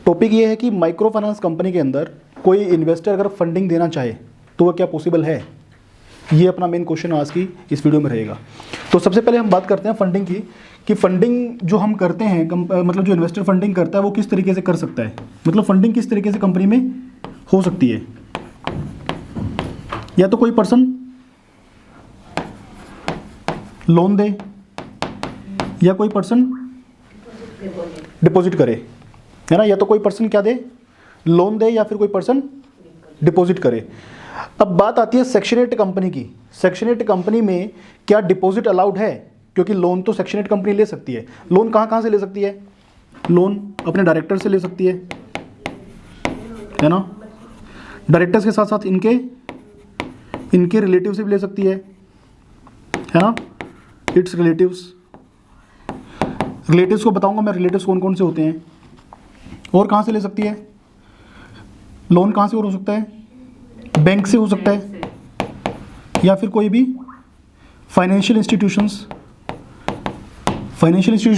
Topic ये है कि माइक्रो फाइनेंस कंपनी के अंदर कोई इन्वेस्टर अगर फंडिंग देना चाहे तो वह क्या पॉसिबल है, ये अपना मेन क्वेश्चन आज की इस वीडियो में रहेगा। तो सबसे पहले हम बात करते हैं फंडिंग की, कि फंडिंग जो हम करते हैं मतलब जो इन्वेस्टर फंडिंग करता है वो किस तरीके से कर सकता है, मतलब फंडिंग किस तरीके से कंपनी में हो सकती है। या तो कोई पर्सन लोन दे या कोई पर्सन डिपॉजिट करे, है ना, या तो कोई पर्सन क्या दे, लोन दे, या फिर कोई पर्सन डिपॉजिट करे। अब बात आती है सेक्शन 8 कंपनी की। सेक्शन 8 कंपनी में क्या डिपॉजिट अलाउड है, क्योंकि लोन तो सेक्शन 8 कंपनी ले सकती है। लोन कहाँ से ले सकती है, लोन अपने डायरेक्टर से ले सकती है ना, डायरेक्टर्स के साथ साथ इनके रिलेटिव से भी ले सकती है ना, इट्स रिलेटिव्स को बताऊंगा मैं रिलेटिव्स कौन कौन से होते हैं। और कहाँ से ले सकती है लोन, कहाँ से और हो सकता है, बैंक से हो सकता है, या फिर कोई भी फाइनेंशियल इंस्टीट्यूशंस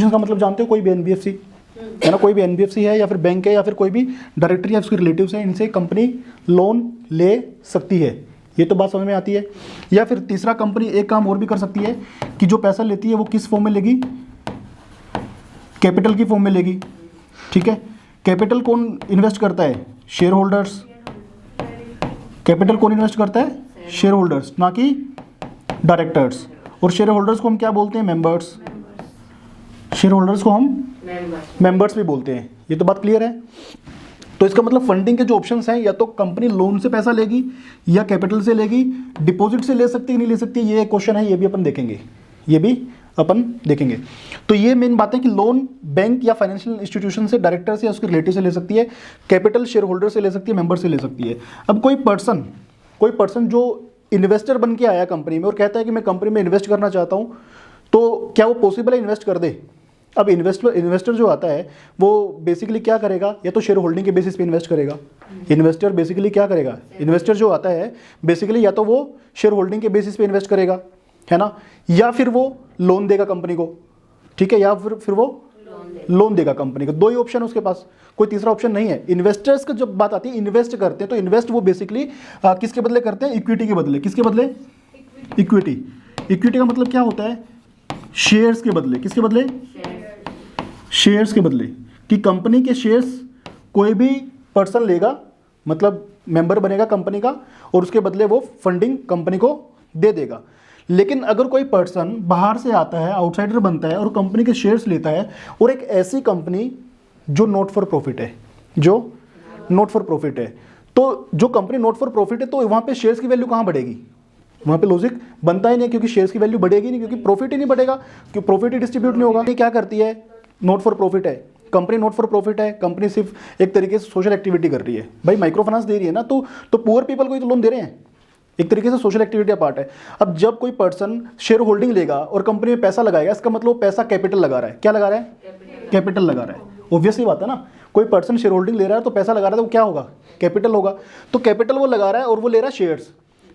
का मतलब जानते हो, कोई भी एनबीएफसी है ना, कोई भी एनबीएफसी है या फिर बैंक है या फिर कोई भी डायरेक्टर या उसके रिलेटिव्स हैं, इनसे कंपनी लोन ले सकती है। ये तो बात समझ में आती है। या फिर तीसरा, कंपनी एक काम और भी कर सकती है कि जो पैसा लेती है वो किस फॉर्म में लेगी, कैपिटल की फॉर्म में लेगी। ठीक है, कैपिटल कौन इन्वेस्ट करता है, शेयर होल्डर्स। कैपिटल कौन इन्वेस्ट करता है, शेयर होल्डर्स, ना कि डायरेक्टर्स। और शेयर होल्डर्स को हम क्या बोलते हैं, मेंबर्स। शेयर होल्डर्स को हम मेंबर्स भी बोलते हैं। ये तो बात क्लियर है। तो इसका मतलब फंडिंग के जो ऑप्शंस हैं, या तो कंपनी लोन से पैसा लेगी या कैपिटल से लेगी, डिपॉजिट से ले सकती है नहीं ले सकती, ये क्वेश्चन है, ये भी अपन देखेंगे। तो ये मेन बात है कि लोन बैंक या फाइनेंशियल इंस्टीट्यूशन से, डायरेक्टर से या उसके रिलेटिव से ले सकती है, कैपिटल शेयर होल्डर से ले सकती है, मेंबर से ले सकती है। अब कोई पर्सन जो इन्वेस्टर बन के आया कंपनी में और कहता है कि मैं कंपनी में इन्वेस्ट करना चाहता हूँ, तो क्या वो पॉसिबल है इन्वेस्ट कर दे। अब इन्वेस्टर जो आता है वो बेसिकली क्या करेगा, या तो शेयर होल्डिंग के बेसिस पे इन्वेस्ट करेगा। इन्वेस्टर बेसिकली क्या करेगा, इन्वेस्टर जो आता है बेसिकली या तो वो शेयर होल्डिंग के बेसिस पे इन्वेस्ट करेगा, है ना, या फिर वो लोन देगा कंपनी को। ठीक है, या फिर वो लोन देगा कंपनी को। दो ही ऑप्शन है उसके पास, कोई तीसरा ऑप्शन नहीं है। इन्वेस्टर्स का जब बात आती है, इन्वेस्ट करते हैं, तो इन्वेस्ट वो बेसिकली किसके बदले करते हैं, इक्विटी के बदले। किसके बदले, इक्विटी का मतलब क्या होता है, शेयर्स के बदले। किसके बदले, शेयर्स के बदले, कि कंपनी के शेयर्स कोई भी पर्सन लेगा, मतलब मेंबर बनेगा कंपनी का, और उसके बदले वो फंडिंग कंपनी को दे देगा। लेकिन अगर कोई पर्सन बाहर से आता है, आउटसाइडर बनता है और कंपनी के शेयर्स लेता है, और एक ऐसी कंपनी जो नॉट फॉर प्रॉफिट है, तो जो कंपनी नॉट फॉर प्रॉफिट है, तो वहाँ पे शेयर्स की वैल्यू कहाँ बढ़ेगी, वहाँ पे लॉजिक बनता ही नहीं, क्योंकि शेयर्स की वैल्यू बढ़ेगी नहीं, क्योंकि प्रॉफिट ही नहीं बढ़ेगा, क्योंकि प्रॉफिट ही डिस्ट्रीब्यूट नहीं होगा। ये क्या करती है, नॉट फॉर प्रॉफिट है कंपनी, नॉट फॉर प्रॉफिट है कंपनी, सिर्फ एक तरीके से सोशल एक्टिविटी कर रही है। भाई माइक्रो फाइनेंस दे रही है ना, तो पुअर पीपल को ही तो लोन दे रहे हैं, एक तरीके से सोशल एक्टिविटी का पार्ट है। अब जब कोई पर्सन शेयर होल्डिंग लेगा और कंपनी में पैसा लगाएगा, इसका मतलब पैसा कैपिटल लगा रहा है। क्या लगा रहा है, कैपिटल लगा रहा है। ऑब्वियसली बात है ना, कोई पर्सन शेयर होल्डिंग ले रहा है तो पैसा लगा रहा है, तो वो क्या होगा, कैपिटल होगा। तो कैपिटल वो लगा रहा है और वो ले रहा है शेयर्स,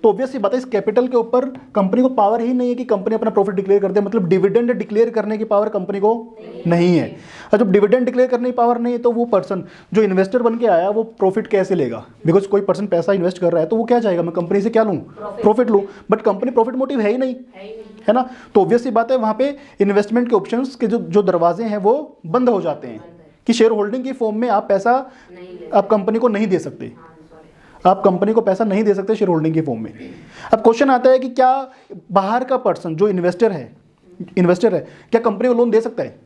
तो ऑब्वियसली बात है इस कैपिटल के ऊपर कंपनी को पावर ही नहीं है कि कंपनी अपना प्रॉफिट डिक्लेयर कर दे, मतलब डिविडेंड डिक्लेयर करने की पावर कंपनी को नहीं है। और जब डिविडेंड डिक्लेयर करने की पावर नहीं है, तो वो पर्सन जो इन्वेस्टर बन के आया वो प्रॉफिट कैसे लेगा, बिकॉज कोई पर्सन पैसा इन्वेस्ट कर रहा है तो वो क्या चाहेगा, मैं कंपनी से क्या लूँ, प्रॉफिट लूँ, बट कंपनी प्रॉफिट मोटिव है ही नहीं, है ना। तो ऑब्वियसली बात है वहाँ पे इन्वेस्टमेंट के ऑप्शंस के जो दरवाजे हैं वो बंद हो जाते हैं, कि शेयर होल्डिंग की फॉर्म में आप पैसा आप कंपनी को नहीं दे सकते, आप कंपनी को पैसा नहीं दे सकते शेयर होल्डिंग की फॉर्म में। अब क्वेश्चन आता है कि क्या बाहर का पर्सन जो इन्वेस्टर है क्या कंपनी को लोन दे सकता है,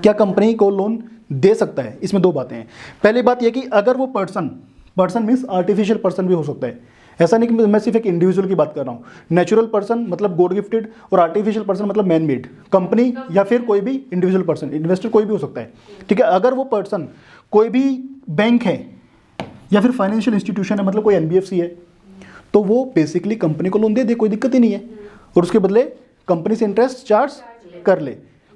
क्या कंपनी को लोन दे सकता है। इसमें दो बातें हैं। पहली बात यह कि अगर वो पर्सन मीन्स आर्टिफिशियल पर्सन भी हो सकता है, ऐसा नहीं कि मैं सिर्फ एक इंडिविजुअल की बात कर रहा हूँ। नेचुरल पर्सन मतलब गॉड गिफ्टेड, और आर्टिफिशियल पर्सन मतलब मैन मेड। कंपनी या फिर कोई भी इंडिविजुअल पर्सन, इन्वेस्टर कोई भी हो सकता है। ठीक है, अगर वो पर्सन कोई भी बैंक है या फिर फाइनेंशियल इंस्टीट्यूशन है, मतलब कोई एनबीएफसी है, तो वो बेसिकली कंपनी को लोन दे दे, कोई दिक्कत ही नहीं है, और उसके बदले कंपनी से इंटरेस्ट चार्ज कर ले,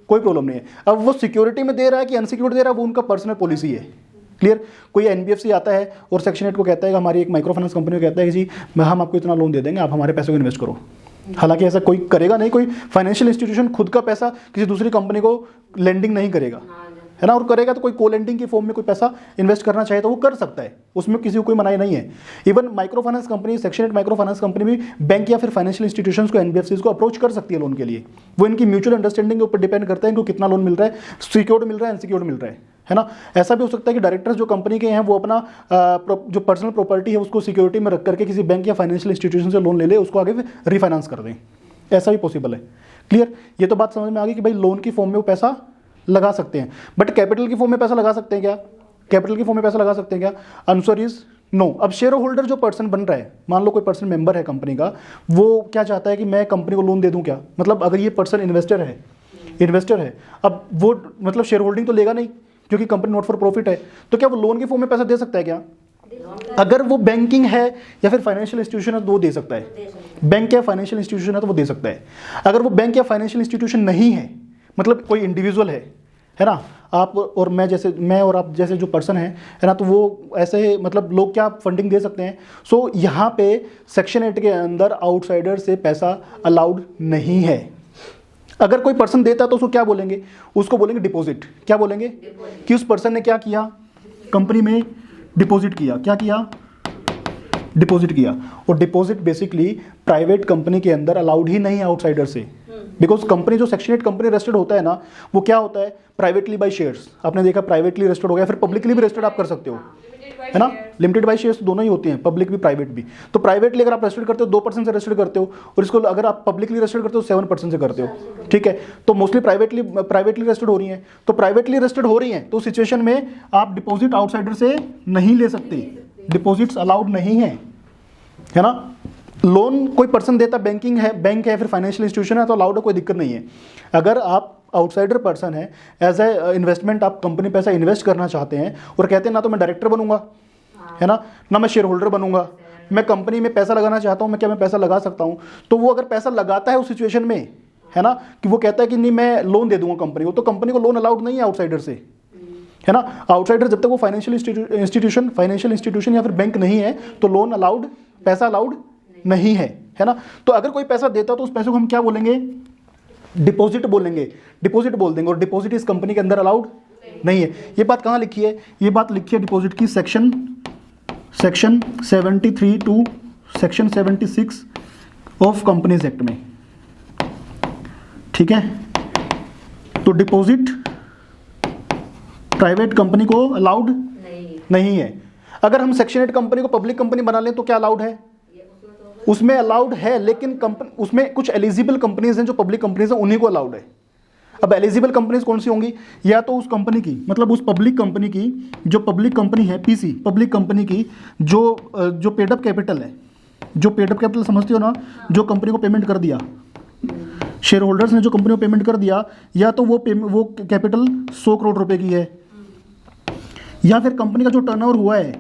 कोई प्रॉब्लम नहीं है। अब वो सिक्योरिटी में दे रहा है कि अनसिक्योर्ड दे रहा है, वो उनका पर्सनल पॉलिसी है। क्लियर। कोई एनबीएफसी आता है और सेक्शन 8 को कहता है कि हमारी एक माइक्रो फाइनेंस कंपनी को कहता है कि जी हम आपको इतना लोन दे देंगे, आप हमारे पैसे को इन्वेस्ट करो। हालांकि ऐसा कोई करेगा नहीं, कोई फाइनेंशियल इंस्टीट्यूशन खुद का पैसा किसी दूसरी कंपनी को लेंडिंग नहीं करेगा, है ना, और करेगा तो कोई को लेंडिंग की फॉर्म में कोई पैसा इन्वेस्ट करना चाहे तो वो कर सकता है, उसमें किसी को कोई मनाही नहीं है। Even micro finance company, section 8 micro finance company भी बैंक या फिर फाइनेंशियल इंस्टीट्यूशंस को, एनबीएफसीज को अप्रोच कर सकती है लोन के लिए। वो इनकी म्यूचुअल अंडरस्टैंडिंग के ऊपर डिपेंड करता है कि कितना लोन मिल रहा है, सिक्योर्ड मिल रहा है, अनसिक्योर्ड मिल रहा है ना। ऐसा भी हो सकता है कि डायरेक्टर्स जो कंपनी के हैं वो अपना जो पर्सनल प्रॉपर्टी है उसको सिक्योरिटी में रख करके किसी बैंक या फाइनेंशियल इंस्टीट्यूशन से लोन ले, उसको आगे रिफाइनेंस कर दें, ऐसा भी पॉसिबल है। क्लियर, ये तो बात समझ में आ गई कि भाई लोन की फॉर्म में वो पैसा लगा सकते हैं, बट कैपिटल की फॉर्म में पैसा लगा सकते हैं क्या? कैपिटल की फॉर्म में पैसा लगा सकते हैं क्या? Answer is no. अब शेयर होल्डर जो पर्सन बन रहा है, मान लो कोई पर्सन मेंबर है कंपनी का, वो क्या चाहता है कि मैं कंपनी को लोन दे दूं क्या? मतलब अगर ये पर्सन इन्वेस्टर है, अब वो मतलब शेयर होल्डिंग तो लेगा नहीं क्योंकि कंपनी नॉट फॉर प्रॉफिट है, तो क्या वो लोन की फॉर्म में पैसा दे सकता है क्या? अगर वो बैंकिंग है या फिर फाइनेंशियल इंस्टीट्यूशन है तो वो दे सकता है। बैंक या फाइनेंशियल इंस्टीट्यूशन है तो वो दे सकता है। अगर वो बैंक या फाइनेंशियल इंस्टीट्यूशन नहीं है, मतलब कोई इंडिविजुअल है ना, आप और मैं और आप जैसे जो पर्सन है ना, तो वो ऐसे मतलब लोग क्या फंडिंग दे सकते हैं। सो यहाँ पे सेक्शन 8 के अंदर आउटसाइडर से पैसा अलाउड नहीं है। अगर कोई पर्सन देता तो उसको क्या बोलेंगे? उसको बोलेंगे डिपॉजिट। क्या बोलेंगे? कि उस पर्सन ने क्या किया? कंपनी में डिपॉजिट किया। क्या किया? डिपॉजिट किया। और डिपॉजिट बेसिकली प्राइवेट कंपनी के अंदर अलाउड ही नहीं है आउटसाइडर से, बिकॉज कंपनी जो सेक्शन 8 कंपनी रजिस्टर्ड होता है ना, वो क्या होता है? Privately by shares. आपने देखा प्राइवेटली रजिस्टर्ड हो गया, फिर पब्लिकली भी रजिस्टर्ड आप कर सकते हो, है ना। लिमिटेड बाय शेयर्स दोनों ही होते हैं, पब्लिक भी प्राइवेट भी। तो प्राइवेटली अगर आप रजिस्टर्ड करते हो 2% से रजिस्टर्ड करते हो, और इसको अगर आप पब्लिकली रजिस्टर्ड करते हो 7% से करते हो, ठीक है। तो मोस्टली प्राइवेटली रजिस्टर्ड हो रही हैं। तो प्राइवेटली रजिस्टर्ड हो रही हैं तो सिचुएशन में आप डिपॉजिट आउटसाइडर से नहीं ले सकते, डिपॉजिट्स अलाउड नहीं है ना। लोन कोई पर्सन देता, बैंकिंग है, बैंक है, फिर फाइनेंशियल इंस्टीट्यूशन है तो अलाउड है, कोई दिक्कत नहीं है। अगर आप आउटसाइडर पर्सन है, एज ए इन्वेस्टमेंट आप कंपनी पैसा इन्वेस्ट करना चाहते हैं और कहते हैं ना तो मैं डायरेक्टर बनूंगा, है ना मैं शेयर होल्डर बनूंगा, मैं कंपनी में पैसा लगाना चाहता हूं, मैं पैसा लगा सकता हूं, तो वो अगर पैसा लगाता है उस सिचुएशन में, है ना, कि वो कहता है कि नहीं मैं लोन दे दूंगा कंपनी को, तो कंपनी को लोन अलाउड नहीं है आउटसाइडर से, है ना। आउटसाइडर जब तक वो फाइनेंशियल इंस्टीट्यूशन या फिर बैंक नहीं है तो लोन अलाउड, पैसा अलाउड नहीं है ना। तो अगर कोई पैसा देता तो उस पैसे को हम क्या बोलेंगे? डिपॉजिट बोलेंगे, डिपॉजिट बोल देंगे। और डिपॉजिट इस कंपनी के अंदर अलाउड नहीं है। ये बात कहाँ लिखी है? ये बात लिखी है डिपॉजिट की section 73 to section 76 of companies act में, ठीक है। तो डिपॉजिट प्राइवेट कंपनी को अलाउड नहीं है। अगर हम सेक्शन 8 कंपनी को पब्लिक कंपनी बना लें तो क्या अलाउड है? उसमें अलाउड है, लेकिन उसमें कुछ एलिजिबल कंपनीज हैं जो पब्लिक कंपनीज हैं, उन्हीं को अलाउड है। अब एलिजिबल कंपनीज कौन सी होंगी? या तो उस कंपनी की, मतलब उस पब्लिक कंपनी की जो पब्लिक कंपनी है, पीसी पब्लिक कंपनी की जो पेड अप कैपिटल है, जो पेड अप कैपिटल समझते हो ना, जो कंपनी को पेमेंट कर दिया, शेयर होल्डर्स ने जो कंपनी को पेमेंट कर दिया, या तो वो कैपिटल 100 करोड़ रुपए की है, या फिर कंपनी का जो टर्नओवर हुआ है,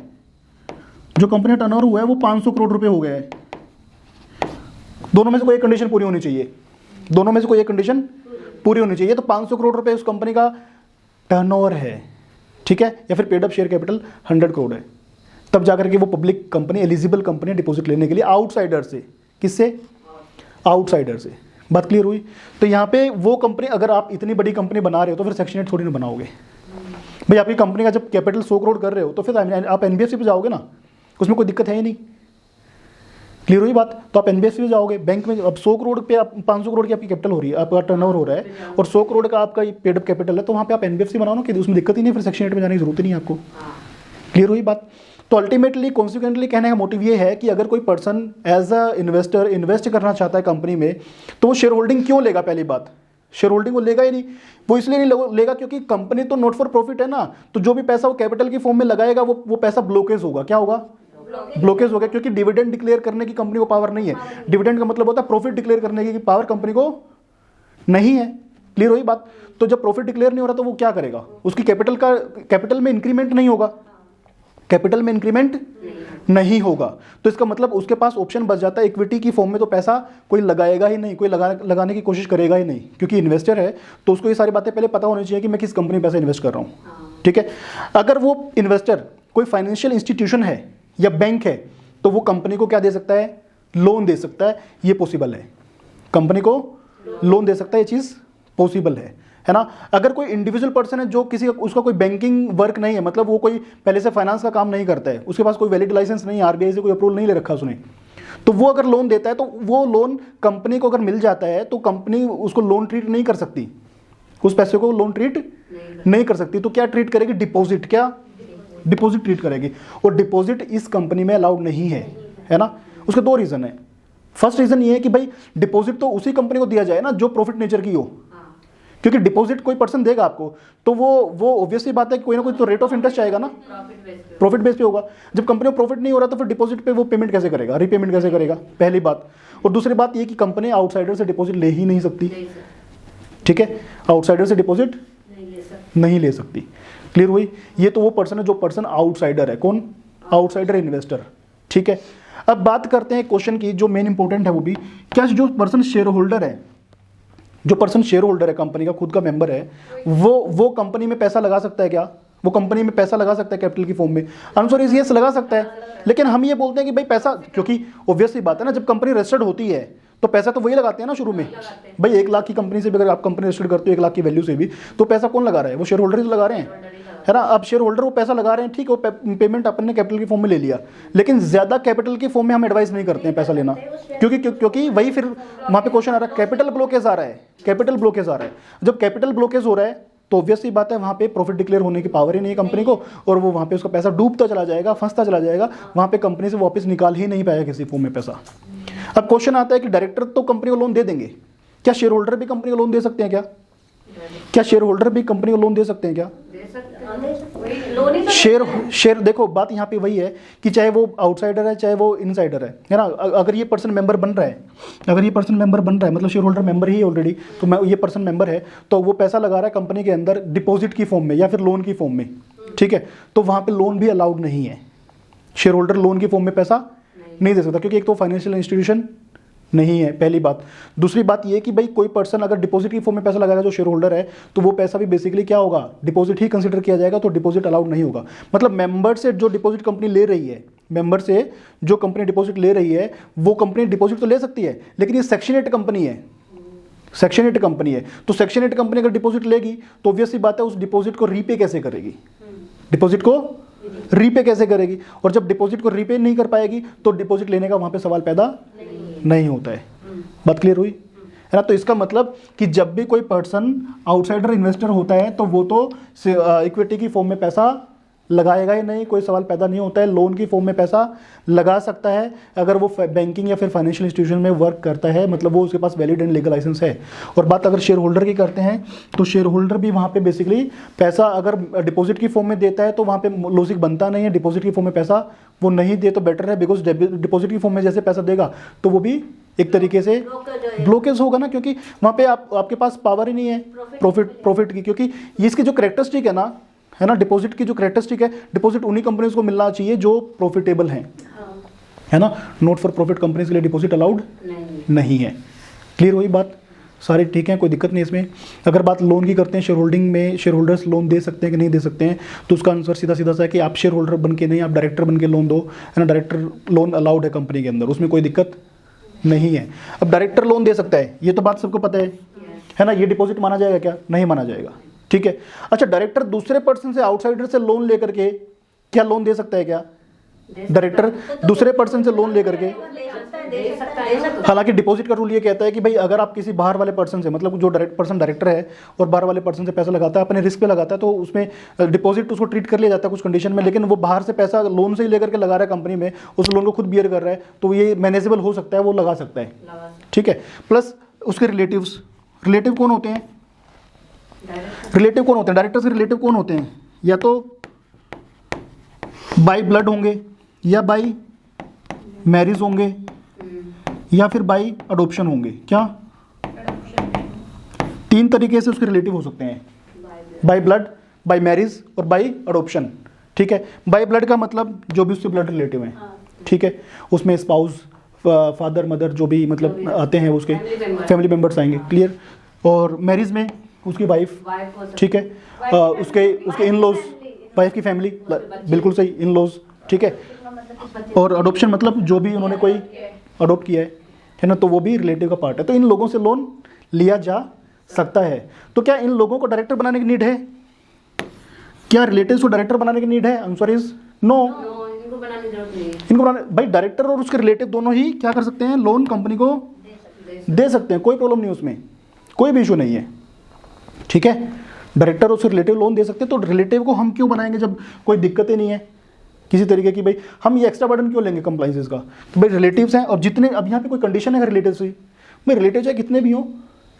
जो कंपनी का टर्नओवर हुआ है वो 500 करोड़ रुपए हो गया है। दोनों में से कोई एक कंडीशन पूरी होनी चाहिए, दोनों में से कोई एक कंडीशन पूरी होनी चाहिए। तो 500 करोड़ रुपए उस कंपनी का टर्नओवर है, ठीक है, या फिर paid up share capital 100 crore है, तब जाकर के वो public company eligible company deposit लेने के लिए आउटसाइडर से। किससे? आउटसाइडर से। बात क्लियर हुई? तो यहाँ पे वो कंपनी, अगर आप इतनी बड़ी कंपनी बना रहे हो तो फिर सेक्शन 8 थोड़ी ना बनाओगे भाई। आपकी कंपनी का जब कैपिटल 100 करोड़ कर रहे हो तो फिर आप एनबीएफसी पे जाओगे ना, उसमें कोई दिक्कत है ही नहीं। क्लियर हुई बात? तो आप एनबीएफसी में जाओगे, बैंक में। अब 100 करोड़ पे आप 500 करोड़ की आपकी कैपिटल हो रही है, आपका टर्नओवर हो रहा है, और 100 करोड़ का आपका पेड अप कैपिटल है, तो वहाँ पे आप एनबीएफसी बनाओ ना, कि उसमें दिक्कत ही नहीं, फिर सेक्शन 8 में जाने की जरूरत ही नहीं है आपको। क्लियर हुई बात? तो अल्टीमेटली कॉन्सिक्वेंटली कहने का मोटिव ये है कि अगर कोई person as a investor invest करना चाहता है कंपनी में, तो वो शेयर होल्डिंग क्यों लेगा? पहली बात, शेयर होल्डिंग वो लेगा ही नहीं। वो इसलिए नहीं लेगा क्योंकि कंपनी तो नॉट फॉर प्रॉफिट है ना, तो जो भी पैसा वो कैपिटल की फॉर्म में लगाएगा वो पैसा ब्लॉकेज होगा। क्या होगा? ब्लॉकेज हो गया, क्योंकि डिविडेंड डिक्लेयर करने की कंपनी को पावर नहीं है। डिविडेंड का मतलब होता है प्रॉफिट डिक्लेयर करने की पावर कंपनी को नहीं है। क्लियर हुई बात? तो जब प्रॉफिट डिक्लेयर नहीं हो रहा तो वो क्या करेगा? उसकी कैपिटल में इंक्रीमेंट नहीं होगा, कैपिटल में इंक्रीमेंट नहीं होगा। तो इसका मतलब उसके पास ऑप्शन बच जाता है, इक्विटी की फॉर्म में तो पैसा कोई लगाएगा ही नहीं, कोई लगाने की कोशिश करेगा ही नहीं, क्योंकि इन्वेस्टर है तो उसको ये सारी बातें पहले पता होनी चाहिए कि मैं किस कंपनी में पैसा इन्वेस्ट कर रहा हूँ, ठीक है। अगर वो इन्वेस्टर कोई फाइनेंशियल इंस्टीट्यूशन है या बैंक है तो वो कंपनी को क्या दे सकता है? लोन दे सकता है। ये पॉसिबल है, कंपनी को लोन दे सकता है, ये चीज़ पॉसिबल है है ना। अगर कोई इंडिविजुअल पर्सन है जो किसी उसका कोई बैंकिंग वर्क नहीं है, मतलब वो कोई पहले से फाइनेंस का काम नहीं करता है, उसके पास कोई वैलिड लाइसेंस नहीं है, आरबीआई से कोई अप्रूवल नहीं ले रखा उसने, तो वो अगर लोन देता है तो वो लोन कंपनी को अगर मिल जाता है तो कंपनी उसको लोन ट्रीट नहीं कर सकती, उस पैसे को लोन ट्रीट नहीं कर सकती। तो क्या ट्रीट करेगी? डिपॉजिट। क्या? डिपॉजिट ट्रीट करेगी। और डिपॉजिट इस कंपनी में अलाउड नहीं है ना। उसके दो रीजन है। फर्स्ट रीजन ये है कि भाई डिपॉजिट तो उसी कंपनी को दिया जाए ना जो प्रॉफिट नेचर की हो, क्योंकि डिपॉजिट कोई पर्सन देगा आपको तो वो ऑब्वियसली बात है कि कोई ना कोई तो रेट ऑफ इंटरेस्ट आएगा ना, प्रॉफिट बेस पे होगा। जब कंपनी को प्रॉफिट नहीं हो रहा तो फिर डिपॉजिट पे वो पेमेंट कैसे करेगा, रीपेमेंट कैसे करेगा, पहली बात। और दूसरी बात ये कि कंपनी आउटसाइडर से डिपॉजिट ले ही नहीं सकती, ठीक है, आउटसाइडर से डिपॉजिट नहीं ले सकती। क्लियर हुई? ये तो वो पर्सन है जो पर्सन आउटसाइडर है। कौन? आउटसाइडर इन्वेस्टर, ठीक है। अब बात करते हैं क्वेश्चन की, जो मेन इंपॉर्टेंट है वो भी, क्या जो पर्सन शेयर होल्डर है, जो पर्सन शेयर होल्डर है, कंपनी का खुद का मेंबर है, वो कंपनी में पैसा लगा सकता है क्या? वो कंपनी में पैसा लगा सकता है कैपिटल की फॉर्म में? आंसर इज यस, लगा सकता है। लेकिन हम ये बोलते हैं कि भाई पैसा, क्योंकि ऑब्वियसली बात है ना, जब कंपनी रजिस्टर्ड होती है तो पैसा तो वही लगाते हैं ना शुरू में। भाई 1 लाख की कंपनी से भी अगर आप कंपनी रजिस्टर्ड करते हो 1 लाख की वैल्यू से भी, तो पैसा कौन लगा रहा है? वो शेयर होल्डर ही लगा रहे हैं, है ना। अब शेयर होल्डर वो पैसा लगा रहे हैं, ठीक है, वो पेमेंट अपन ने कैपिटल की फॉर्म में ले लिया, लेकिन ज्यादा कैपिटल की फॉर्म में हम एडवाइस नहीं करते हैं पैसा लेना, क्योंकि वही फिर वहां पे क्वेश्चन आ रहा है, कैपिटल ब्लॉकेज आ रहा है, कैपिटल ब्लॉकेज आ रहा है। जब कैपिटल ब्लॉकेज हो रहा है तो ऑब्वियसली बात है वहां पे प्रॉफिट डिक्लेयर होने की पावर ही नहीं है कंपनी को, और वो वहां पे उसका पैसा डूबता चला जाएगा, फंसता चला जाएगा, वहां पे कंपनी से वापस निकाल ही नहीं पाएगा किसी फॉर्म में पैसा। अब क्वेश्चन आता है कि डायरेक्टर तो कंपनी को लोन दे देंगे, क्या शेयर होल्डर भी कंपनी को लोन दे सकते हैं? क्या शेयर होल्डर भी कंपनी को लोन दे सकते हैं? क्या शेयर देखो, बात यहाँ पे वही है कि चाहे वो आउटसाइडर है चाहे वो इनसाइडर है ना। अगर ये पर्सन मेंबर बन रहा है, अगर ये पर्सन मेंबर बन रहा है, मतलब शेयर होल्डर मेंबर ही ऑलरेडी, तो मैं ये पर्सन मेंबर है तो वो पैसा लगा रहा है कंपनी के अंदर डिपॉजिट की फॉर्म में या फिर लोन की फॉर्म में, ठीक है, तो वहां पे लोन भी अलाउड नहीं है। शेयर होल्डर लोन की फॉर्म में पैसा नहीं दे सकता, क्योंकि एक तो फाइनेंशियल इंस्टीट्यूशन नहीं है, पहली बात। दूसरी बात ये कि भाई कोई पर्सन अगर डिपॉजिट की फॉर्म में पैसा लगाएगा जो शेयर होल्डर है, तो वो पैसा भी बेसिकली क्या होगा, डिपॉजिट ही कंसीडर किया जाएगा, तो डिपॉजिट अलाउड नहीं होगा। मतलब मेंबर से जो डिपॉजिट कंपनी ले रही है, मेंबर से जो कंपनी डिपॉजिट ले रही है, वो कंपनी डिपॉजिट तो ले सकती है, लेकिन ये सेक्शन 8 कंपनी है, सेक्शन 8 कंपनी है, तो सेक्शन 8 कंपनी अगर डिपॉजिट लेगी तो ऑब्वियसली बात है उस डिपॉजिट को रीपे कैसे करेगी, डिपॉजिट को रीपे कैसे करेगी, और जब डिपॉजिट को रीपे नहीं कर पाएगी तो डिपॉजिट लेने का वहां पे सवाल पैदा नहीं होता है। बात क्लियर हुई है ना। तो इसका मतलब कि जब भी कोई पर्सन आउटसाइडर इन्वेस्टर होता है तो वो तो इक्विटी की फॉर्म में पैसा लगाएगा ही नहीं, कोई सवाल पैदा नहीं होता है। लोन की फॉर्म में पैसा लगा सकता है अगर वो बैंकिंग या फिर फाइनेंशियल इंस्टीट्यूशन में वर्क करता है, मतलब वो उसके पास वैलिड एंड लीगल लाइसेंस है। और बात अगर शेयर होल्डर की करते हैं तो शेयर होल्डर भी वहाँ पे बेसिकली पैसा अगर डिपॉजिट की फॉर्म में देता है तो वहाँ पे लॉजिक बनता नहीं है, डिपॉजिट की फॉर्म में पैसा वो नहीं दे तो बेटर है, बिकॉज डिपॉजिट की फॉर्म में जैसे पैसा देगा तो वो भी एक तरीके से ब्लॉकेज होगा ना, क्योंकि वहाँ पे आपके पास पावर ही नहीं है प्रॉफिट की, क्योंकि ये इसकी जो कैरेक्टरिस्टिक है ना, डिपॉजिट की जो कैरेक्टरिस्टिक है, डिपॉजिट उन्हीं कंपनीज को मिलना चाहिए जो प्रॉफिटेबल हैं, है ना। नॉट फॉर प्रॉफिट कंपनीज के लिए डिपॉजिट अलाउड नहीं है। क्लियर हुई बात? सारी ठीक है, कोई दिक्कत नहीं इसमें। अगर बात लोन की करते हैं, शेयर होल्डिंग में शेयर होल्डर्स लोन दे सकते हैं कि नहीं दे सकते हैं, तो उसका आंसर सीधा सीधा सा है कि आप शेयर होल्डर बन के नहीं, आप डायरेक्टर बन के लोन दो, है ना। डायरेक्टर लोन अलाउड है कंपनी के अंदर, उसमें कोई दिक्कत नहीं है। अब डायरेक्टर लोन दे सकता है, ये तो बात सबको पता है ना। ये डिपॉजिट माना जाएगा क्या? नहीं माना जाएगा, ठीक है। अच्छा, डायरेक्टर दूसरे पर्सन से, आउटसाइडर से लोन लेकर के क्या लोन दे सकता है क्या? डायरेक्टर दूसरे पर्सन से लोन लेकर के, हालांकि डिपॉजिट का रूल ये कहता है कि भाई अगर आप किसी बाहर वाले पर्सन से, मतलब जो पर्सन डायरेक्टर है और बाहर वाले पर्सन से पैसा लगाता है, अपने रिस्क पे लगाता है, तो उसमें डिपॉजिट उसको ट्रीट कर लिया जाता है कुछ कंडीशन में, लेकिन वो बाहर से पैसा लोन से ही लेकर के लगा रहा है कंपनी में, उस लोन को खुद बियर कर रहा है, तो ये मैनेजेबल हो सकता है, वो लगा सकता है, ठीक है। प्लस उसके रिलेटिव्स, रिलेटिव कौन होते हैं? रिलेटिव कौन होते हैं? डायरेक्टर से रिलेटिव कौन होते हैं? या तो बाय ब्लड होंगे, या बाय मैरिज होंगे, या फिर बाय अडॉप्शन होंगे। क्या? 3 तरीके से उसके रिलेटिव हो सकते हैं, बाय ब्लड, बाय मैरिज और बाय अडॉप्शन, ठीक है। बाय ब्लड का मतलब जो भी उससे ब्लड रिलेटिव हैं, ठीक है, उसमें स्पाउस, फादर, मदर, जो भी मतलब आते हैं उसके फैमिली मेम्बर्स आएंगे, क्लियर। और मैरिज में उसकी वाइफ, ठीक है, उसके इन लॉज, वाइफ की फैमिली, बिल्कुल सही, इन लॉज, ठीक है। और अडॉप्शन मतलब जो भी उन्होंने कोई अडॉप्ट किया है ना, तो वो भी रिलेटिव का पार्ट है। तो इन लोगों से लोन लिया जा सकता है। तो क्या इन लोगों को डायरेक्टर बनाने की नीड है? क्या रिलेटिव्स को डायरेक्टर बनाने की नीड है? Answer is no. इनको बनाने की जरूरत नहीं है। इनको बनाने, भाई डायरेक्टर और उसके रिलेटिव दोनों ही क्या कर सकते हैं? लोन कंपनी को दे सकते हैं, कोई प्रॉब्लम नहीं उसमें, कोई भी इशू नहीं है। ठीक है, डायरेक्टर और उसके रिलेटिव लोन दे सकते हैं। तो रिलेटिव को हम क्यों बनाएंगे जब कोई दिक्कत ही नहीं है किसी तरीके की? भाई हम ये एक्स्ट्रा बर्डन क्यों लेंगे कंप्लाइंसेस का? तो भाई रिलेटिव्स हैं, और जितने अब यहाँ पे कोई कंडीशन है रिलेटिव्स की, भाई रिलेटिव चाहे कितने भी हो,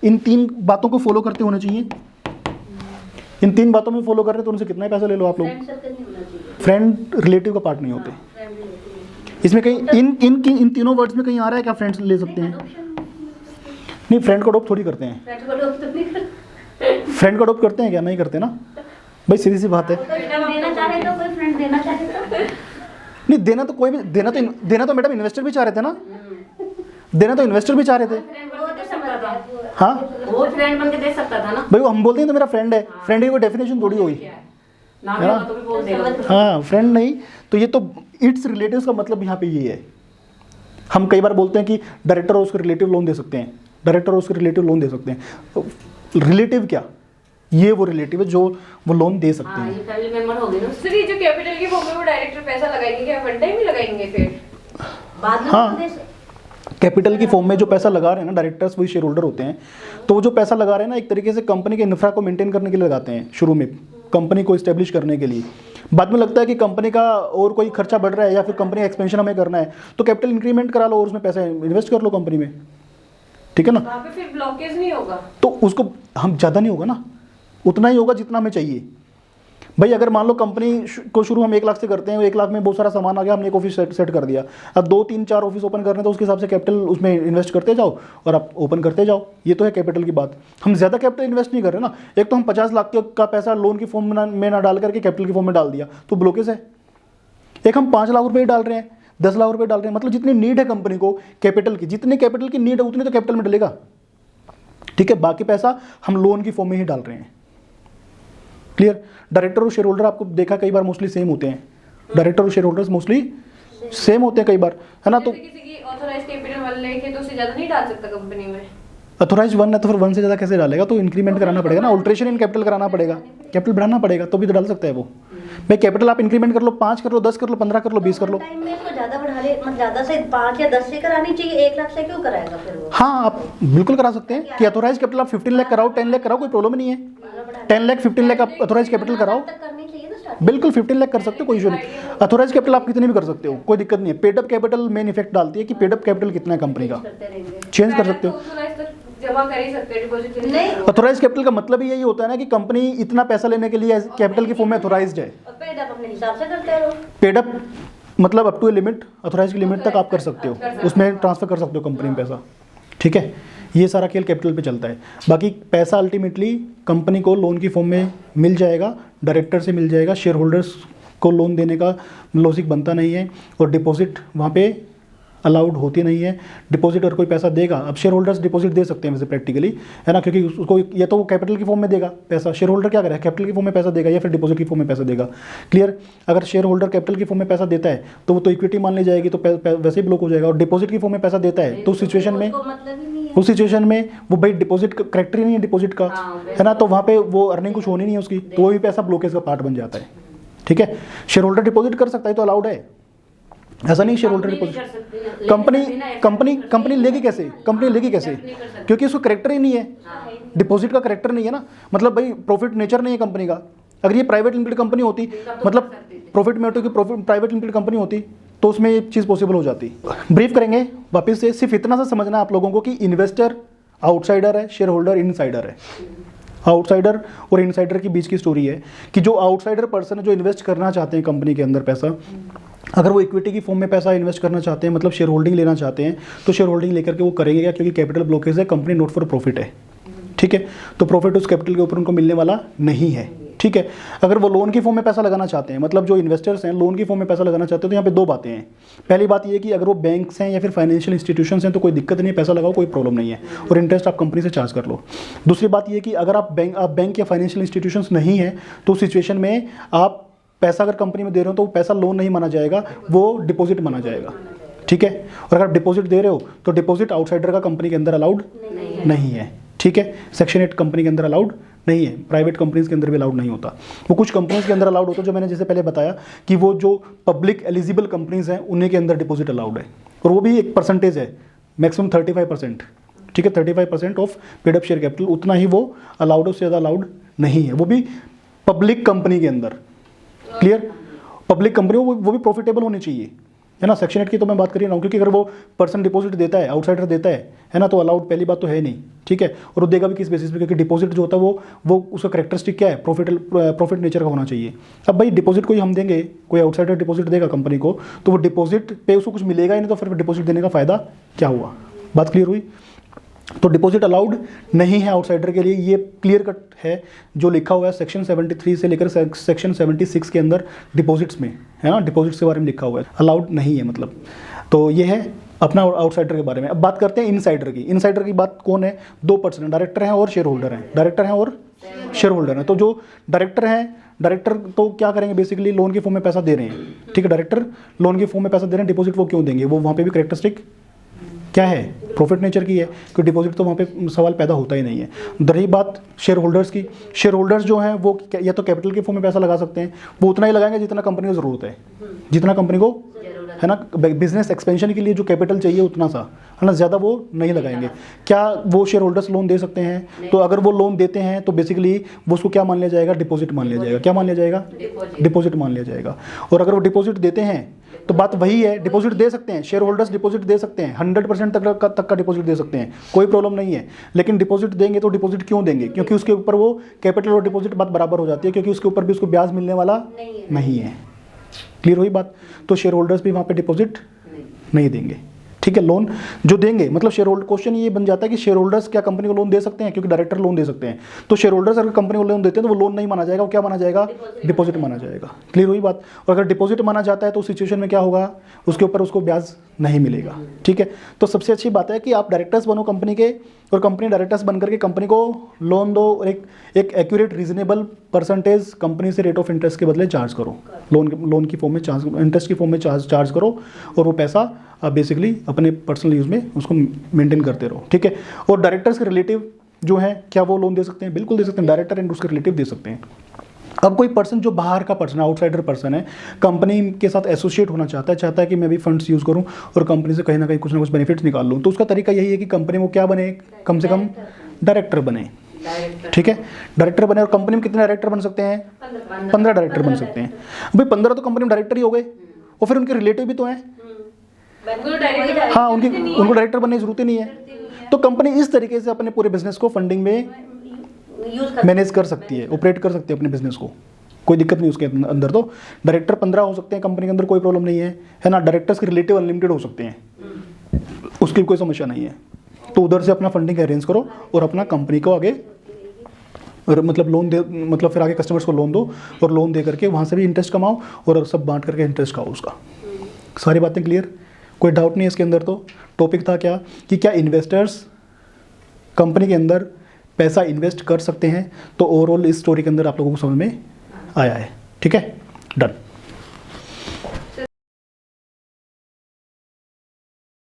इन 3 बातों को फॉलो करते होने चाहिए। इन 3 बातों में फॉलो कर रहे हैं तो उनसे कितना ही पैसा ले लो आप लोग। फ्रेंड रिलेटिव का पार्ट नहीं होते इसमें। कहीं इन तीनों वर्ड्स में कहीं आ रहा है क्या फ्रेंड्स ले सकते हैं? नहीं, फ्रेंड को अडॉप्ट थोड़ी करते हैं। फ्रेंड को अडॉप्ट करते हैं क्या? नहीं करते ना भाई, सीधी सी बात है। देना चाहे तो कोई फ्रेंड देना चाहे तो नहीं, देना तो कोई भी, देना तो मैडम इन्वेस्टर भी चाह रहे थे ना, देना तो इन्वेस्टर भी चाह रहे थे। वो दे सकता था। हाँ, वो फ्रेंड बन के दे सकता था ना। भाई वो हम बोलते हैं तो मेरा फ्रेंड है, फ्रेंड की कोई डेफिनेशन थोड़ी होगी, नाम होगा तो भी बोल देगा। हाँ फ्रेंड नहीं। तो ये तो इट्स रिलेटिव्स का मतलब यहाँ पे ये है। हम कई बार बोलते हैं कि डायरेक्टर और उसके रिलेटिव लोन दे सकते हैं, डायरेक्टर और उसके रिलेटिव लोन दे सकते हैं। रिलेटिव क्या, ये वो रिलेटिव है जो वो लोन दे सकते हाँ, हैं। ये फैमिली मेंबर हो गए ना। सर, ये जो कैपिटल की फॉर्म में वो डायरेक्टर पैसा लगाएंगे क्या वन टाइम ही लगाएंगे फिर? बाद में हाँ। दे सकते। कैपिटल की फॉर्म में जो पैसा लगा रहे हैं ना, डायरेक्टर्स वही शेयर होल्डर होते हैं। तो वो जो पैसा लगा रहे हैं ना, एक तरीके से कंपनी के इंफ्रा को मेंटेन करने के लिए लगाते हैं, शुरू में कंपनी को इस्टेब्लिश करने के लिए। बाद में लगता है कि कंपनी का और कोई खर्चा बढ़ रहा है या फिर कंपनी एक्सपेंशन हमें करना है, तो कैपिटल इंक्रीमेंट करा लो और उसमें पैसा इन्वेस्ट कर लो कंपनी में। ठीक है ना? वहाँ पे फिर ब्लॉकेज नहीं होगा। तो उसको हम ज़्यादा नहीं होगा ना, उतना ही होगा जितना हमें चाहिए। भाई अगर मान लो कंपनी को शुरू हम 1 लाख से करते हैं, 1 लाख में बहुत सारा सामान आ गया, हमने एक ऑफिस सेट कर दिया, अब 2 3 4 ऑफिस ओपन करने, तो उसके हिसाब से कैपिटल उसमें इन्वेस्ट करते जाओ और आप ओपन करते जाओ। ये तो है कैपिटल की बात। हम ज़्यादा कैपिटल इन्वेस्ट नहीं कर रहे ना। एक तो हम 50 लाख का पैसा लोन की फॉर्म में ना डाल करके कैपिटल की फॉर्म में डाल दिया, तो ब्लॉकेज है। एक हम 5 लाख रुपये डाल रहे हैं, 10 लाख रुपये डाल रहे हैं, मतलब जितनी नीड है कंपनी को कैपिटल की, जितनी कैपिटल की नीड है उतनी तो कैपिटल में डलेगा। ठीक है, बाकी पैसा हम लोन की फॉर्म में ही डाल रहे हैं। क्लियर? डायरेक्टर और शेयर होल्डर आपको देखा कई बार मोस्टली सेम होते हैं, डायरेक्टर और शेयर होल्डर्स मोस्टली सेम होते हैं कई बार, है ना? तो किसी की ऑथराइज कैपिटल वाले लेके तो उससे ज्यादा नहीं डाल सकता कंपनी में। अथोराइज 1 है तो फिर 1 से ज़्यादा कैसे डालेगा? तो इंक्रीमेंट कराना पड़ेगा ना, अल्ट्रेशन इन कैपिटल कराना पड़ेगा, कैपिटल बढ़ाना पड़ेगा, तो भी तो डाल सकता है वो। भाई कैपिटल आप इंक्रीमेंट कर लो, 5 कर लो, 10 कर लो, 15 कर लो, 20 कर लो। टाइम में इसको ज्यादा बढ़ा ले, मतलब ज्यादा से 5 या 10 से करानी चाहिए, 1 लाख से क्यों कराएगा फिर वो? हाँ, आप बिल्कुल करा सकते हैं कि अथोराइज कैपिटल आप 15 लाख कराओ, 10 लाख कराओ, कोई प्रॉब्लम नहीं है। 10 लाख 15 लाख आप अथोराइज कैपिटल कराओ, तक करनी चाहिए ना स्टार्ट। बिल्कुल 15 लाख कर सकते हो, कोई इशू नहीं। अथोराइज कैपिटल आप कितनी भी कर सकते हो, कोई दिक्कत नहीं है। Paid up capital main effect डालती है कि पेड अप कैपिटल कितना है कंपनी का, करते रहेंगे। चेंज कर सकते हो। ऑथराइज तक जमा कर ही सकते हैं, डिपॉजिट नहीं। अथोराइज कैपिटल का मतलब ही यही होता है ना कि कंपनी इतना पैसा लेने के लिए कैपिटल की फॉर्म में अथोराइज्ड है। और पेड आप अपने हिसाब से करते रहो। पेड अप मतलब up to a limit, authorise की लिमिट तक आप कर सकते हो, उसमें ट्रांसफर कर सकते हो कंपनी में पैसा। ठीक है, ये सारा खेल कैपिटल पे चलता है। बाकी पैसा अल्टीमेटली कंपनी को लोन की फॉर्म में मिल जाएगा, डायरेक्टर से मिल जाएगा, शेयर होल्डर्स को लोन देने का लॉजिक बनता नहीं है, और डिपॉजिट वहाँ पे अलाउड होती नहीं है। डिपॉजिट अगर कोई पैसा देगा, अब शेयर होल्डर्स डिपॉजिट दे सकते हैं वैसे प्रैक्टिकली, है ना, क्योंकि उसको ये तो कैपिटल की फॉर्म में देगा पैसा। शेयर होल्डर क्या करेगा? कैपिटल की फॉर्म में पैसा देगा या फिर डिपॉजिट की फॉर्म में पैसा देगा। क्लियर? अगर शेयर होल्डर कैपिटल की फॉर्म में पैसा देता है तो वो तो इक्विटी मान ली जाएगी, तो वैसे ही ब्लॉक हो जाएगा। और डिपॉजिट की फॉर्म में पैसा देता है तो उस सिचुएशन में, उसको मतलब ही नहीं है। उस सिचुएशन में वो भाई डिपॉजिट का करेक्टर ही नहीं है डिपॉजिट का, है ना, तो वहाँ पे वो अर्निंग कुछ होनी नहीं है उसकी, तो वो भी पैसा ब्लॉकेज का पार्ट बन जाता है। ठीक है, शेयर होल्डर डिपॉजिट कर सकता है तो अलाउड है, ऐसा नहीं शेयर होल्डर डिपॉजिट। कंपनी लेगी कैसे? कंपनी लेगी कैसे? क्योंकि उसको करेक्टर ही नहीं है, डिपॉजिट का करेक्टर नहीं है ना। मतलब भाई प्रॉफिट नेचर नहीं है कंपनी का। अगर ये प्राइवेट लिमिटेड कंपनी होती, मतलब प्रॉफिट में होती, प्राइवेट लिमिटेड कंपनी होती, तो उसमें ये चीज़ पॉसिबल हो जाती। ब्रीफ करेंगे वापस से, सिर्फ इतना सा समझना है आप लोगों को कि इन्वेस्टर आउटसाइडर है, शेयर होल्डर इनसाइडर है। आउटसाइडर और इनसाइडर के बीच की स्टोरी है कि जो आउटसाइडर पर्सन है, जो इन्वेस्ट करना चाहते हैं कंपनी के अंदर पैसा, अगर वो इक्विटी की फॉर्म में पैसा इन्वेस्ट करना चाहते हैं, मतलब शेयर होल्डिंग लेना चाहते हैं, तो शेयर होल्डिंग लेकर के वो करेंगे क्या? क्योंकि कैपिटल ब्लॉकेज है, कंपनी नॉट फॉर प्रॉफिट है। ठीक है, तो प्रॉफिट उस कैपिटल के ऊपर उनको मिलने वाला नहीं है। ठीक है, अगर वो लोन की फॉर्म में पैसा लगाना चाहते हैं, मतलब जो इन्वेस्टर्स हैं लोन की फॉर्म में पैसा लगाना चाहते हैं, तो यहाँ पे 2 बातें हैं। पहली बात ये कि अगर वो बैंक्स हैं या फिर फाइनेंशियल इंस्टीट्यूशंस हैं तो कोई दिक्कत नहीं है, पैसा लगाओ, कोई प्रॉब्लम नहीं है, और इंटरेस्ट आप कंपनी से चार्ज कर लो। दूसरी बात ये कि अगर आप बैंक या फाइनेंशियल इंस्टीट्यूशंस नहीं है, तो उस सिचुएशन में आप पैसा अगर कंपनी में दे रहे हो तो वो पैसा लोन नहीं माना जाएगा, वो डिपॉजिट माना जाएगा। ठीक है, और अगर आप डिपॉजिट दे रहे हो तो डिपॉजिट आउटसाइडर का कंपनी के अंदर अलाउड नहीं है। ठीक ठीक है, सेक्शन 8 कंपनी के अंदर अलाउड नहीं है, प्राइवेट कंपनीज के अंदर भी अलाउड नहीं होता। वो कुछ कंपनीज के अंदर अलाउड होता है, जो मैंने जैसे पहले बताया कि वो जो पब्लिक एलिजिबल कंपनीज हैं उन्हीं के अंदर डिपॉजिट अलाउड है, और वो भी एक परसेंटेज है, मैक्सिमम 35%, ठीक है, 35% of paid up share capital, उतना ही वो अलाउड है, उससे ज़्यादा अलाउड नहीं है, वो भी पब्लिक कंपनी के अंदर। क्लियर? पब्लिक कंपनी वो भी प्रॉफिटेबल होनी चाहिए, है ना। सेक्शन 8 की तो मैं बात कर ही रहा हूँ, क्योंकि अगर वो पर्सन डिपॉजिट देता है, आउटसाइडर देता है ना, तो अलाउड पहली बात तो है नहीं, ठीक है। और वो देगा भी किस बेसिस पे, क्योंकि डिपॉजिट जो होता है वो उसका करेक्टरिस्टिक क्या है, प्रॉफिट नेचर का होना चाहिए। अब भाई डिपॉजिट कोई हम देंगे, कोई आउटसाइडर डिपॉजिट देगा कंपनी को, तो वो डिपॉजिट पे उसको कुछ मिलेगा ही नहीं, तो फिर डिपॉजिट देने का फ़ायदा क्या हुआ। बात क्लियर हुई? तो डिपॉजिट अलाउड नहीं है आउटसाइडर के लिए, ये क्लियर कट है जो लिखा हुआ है सेक्शन 73 से लेकर सेक्शन 76 के अंदर डिपॉजिट्स में, है ना, डिपॉजिट्स के बारे में लिखा हुआ है, अलाउड नहीं है मतलब। तो ये है अपना आउटसाइडर के बारे में। अब बात करते हैं इनसाइडर की। इनसाइडर की बात कौन है? 2 पर्सन, डायरेक्टर हैं और शेयर होल्डर हैं, डायरेक्टर हैं और शेयर होल्डर हैं। तो जो डायरेक्टर हैं, डायरेक्टर तो क्या करेंगे, बेसिकली लोन के फॉर्म में पैसा दे रहे हैं, ठीक है, डायरेक्टर लोन के फॉर्म में पैसा दे रहे हैं, डिपॉजिट वो क्यों देंगे, वो वहाँ पे भी करेक्टरिस्टिक क्या है, प्रॉफिट नेचर की है, क्योंकि डिपॉजिट तो वहाँ पे सवाल पैदा होता ही नहीं है। रही बात शेयर होल्डर्स की, शेयर होल्डर्स जो हैं वो या तो कैपिटल के फॉर्म में पैसा लगा सकते हैं, वो उतना ही लगाएंगे जितना कंपनी को ज़रूरत है, जितना कंपनी को, है ना, बिजनेस एक्सपेंशन के लिए जो कैपिटल चाहिए उतना सा, है ना, ज़्यादा वो नहीं लगाएंगे। क्या वो शेयर होल्डर्स लोन दे सकते हैं? तो अगर वो लोन देते हैं तो बेसिकली वो उसको क्या मान लिया जाएगा, डिपॉजिट मान लिया जाएगा। क्या मान लिया जाएगा? डिपॉजिट मान लिया जाएगा। और अगर वो डिपॉजिट देते हैं तो बात वही है, डिपॉजिट दे सकते हैं, शेयर होल्डर्स डिपॉजिट दे सकते हैं, 100% तक का डिपॉजिट दे सकते हैं, कोई प्रॉब्लम नहीं है। लेकिन डिपॉजिट देंगे तो डिपॉजिट क्यों देंगे? क्योंकि उसके ऊपर वो कैपिटल और डिपॉजिट बात बराबर हो जाती है, क्योंकि उसके ऊपर भी उसको ब्याज मिलने वाला नहीं है। क्लियर हुई बात? तो शेयर होल्डर्स भी वहाँ पे डिपॉजिट नहीं देंगे, ठीक है। लोन जो देंगे, मतलब शेयर होल्डर, क्वेश्चन ये बन जाता है कि शेयर होल्डर्स क्या कंपनी को लोन दे सकते हैं, क्योंकि डायरेक्टर लोन दे सकते हैं। तो शेयर होल्डर्स अगर कंपनी को लोन देते हैं तो वो लोन नहीं माना जाएगा, वो क्या माना जाएगा, डिपॉजिट माना जाएगा। क्लियर हुई बात? और अगर डिपॉजिट माना जाता है तो उस सिचुएशन में क्या होगा, उसके ऊपर उसको ब्याज नहीं मिलेगा, ठीक है। तो सबसे अच्छी बात है कि आप डायरेक्टर्स बनो कंपनी के, और कंपनी डायरेक्टर्स बन करके कंपनी को लोन दो, और एक एक्यूरेट रीजनेबल परसेंटेज कंपनी से रेट ऑफ इंटरेस्ट के बदले चार्ज करो, लोन की फॉर्म में चार्ज, इंटरेस्ट की फॉर्म में चार्ज करो, और वो पैसा आप बेसिकली अपने पर्सनल यूज़ में उसको मेंटेन करते रहो, ठीक है। और डायरेक्टर्स के रिलेटिव जो हैं, क्या वो लोन दे सकते हैं? बिल्कुल दे सकते हैं, डायरेक्टर एंड उसके रिलेटिव दे सकते हैं। अब कोई पर्सन जो बाहर का पर्सन, आउटसाइडर पर्सन है, कंपनी के साथ एसोसिएट होना चाहता है कि मैं भी फंड्स यूज़ करूं और कंपनी से कहीं ना कहीं कुछ ना कुछ बेनिफिट्स निकाल लूं, तो उसका तरीका यही है कि कंपनी में क्या बने, कम से कम डायरेक्टर बने, ठीक है, डायरेक्टर बने। और कंपनी में कितने डायरेक्टर बन सकते हैं? 15 डायरेक्टर बन सकते हैं। भाई 15 तो कंपनी में डायरेक्टर ही हो गए, और फिर उनके रिलेटिव भी तो हैं, हाँ, उनको डायरेक्टर बनने की जरूरत ही नहीं है। तो कंपनी इस तरीके से अपने पूरे बिजनेस को फंडिंग में मैनेज कर सकती है, ऑपरेट कर सकती है अपने बिजनेस को, कोई दिक्कत नहीं उसके अंदर। तो डायरेक्टर 15 हो सकते हैं कंपनी के अंदर, कोई प्रॉब्लम नहीं है ना। डायरेक्टर्स के रिलेटिव अनलिमिटेड हो सकते हैं, उसकी कोई समस्या नहीं है। तो उधर से अपना फंडिंग अरेंज करो और अपना कंपनी को आगे, मतलब लोन दे, मतलब फिर आगे कस्टमर्स को लोन दो, और लोन दे करके वहाँ से भी इंटरेस्ट कमाओ और सब बांट करके इंटरेस्ट खाओ उसका। सारी बातें क्लियर? कोई डाउट नहीं है इसके अंदर? तो टॉपिक था क्या कि क्या इन्वेस्टर्स कंपनी के अंदर पैसा इन्वेस्ट कर सकते हैं। तो ओवरऑल इस स्टोरी के अंदर आप लोगों को समझ में आया है, ठीक है, डन।